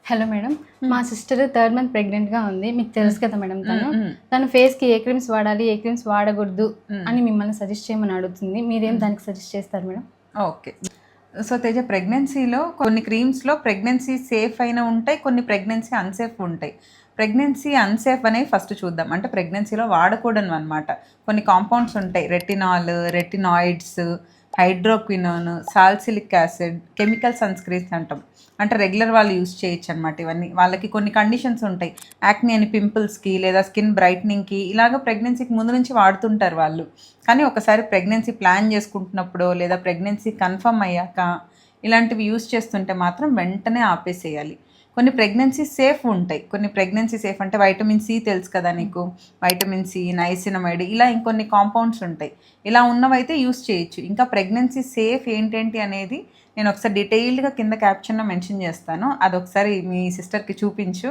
Hello madam, మా sister 3rd month ప్రెగ్నెంట్గా ఉంది. మీకు తెలుసు కదా మేడం, తన ఫేస్కి ఏ క్రీమ్స్ వాడాలి, ఏ క్రీమ్స్ వాడకూడదు అని మిమ్మల్ని సజెస్ట్ చేయమని అడుగుతుంది. మీరేం దానికి సజెస్ట్ చేస్తారు మేడం? ఓకే. సో తేజ, ప్రెగ్నెన్సీలో కొన్ని క్రీమ్స్లో ప్రెగ్నెన్సీ సేఫ్ అయినా ఉంటాయి, కొన్ని ప్రెగ్నెన్సీ అన్సేఫ్ ఉంటాయి. ప్రెగ్నెన్సీ అన్సేఫ్ అనేవి ఫస్ట్ చూద్దాం. అంటే ప్రెగ్నెన్సీలో వాడకూడదు అనమాట. కొన్ని కాంపౌండ్స్ ఉంటాయి, retinol, retinoids, hydroquinone, salicylic acid, chemical sunscreens అంటాం. అంటే రెగ్యులర్ వాళ్ళు యూస్ చేయొచ్చు అనమాట. ఇవన్నీ వాళ్ళకి కొన్ని కండిషన్స్ ఉంటాయి, యాక్ని అని పింపుల్స్కి లేదా స్కిన్ బ్రైట్నింగ్కి, ఇలాగ ప్రెగ్నెన్సీకి ముందు నుంచి వాడుతుంటారు వాళ్ళు. కానీ ఒకసారి ప్రెగ్నెన్సీ ప్లాన్ చేసుకుంటున్నప్పుడు లేదా ప్రెగ్నెన్సీ కన్ఫర్మ్ అయ్యాక ఇలాంటివి యూస్ చేస్తుంటే మాత్రం వెంటనే ఆపేసేయాలి. కొన్ని ప్రెగ్నెన్సీ సేఫ్ ఉంటాయి. కొన్ని ప్రెగ్నెన్సీ సేఫ్ అంటే వైటమిన్ సి తెలుసు కదా నీకు, వైటమిన్ సి, నైసినమైడ్, ఇలా ఇంకొన్ని కాంపౌండ్స్ ఉంటాయి. ఇలా ఉన్నవైతే యూస్ చేయొచ్చు. ఇంకా ప్రెగ్నెన్సీ సేఫ్ ఏంటేంటి అనేది నేను ఒకసారి డీటెయిల్డ్గా కింద క్యాప్షన్లో మెన్షన్ చేస్తాను. అదొకసారి మీ సిస్టర్కి చూపించు.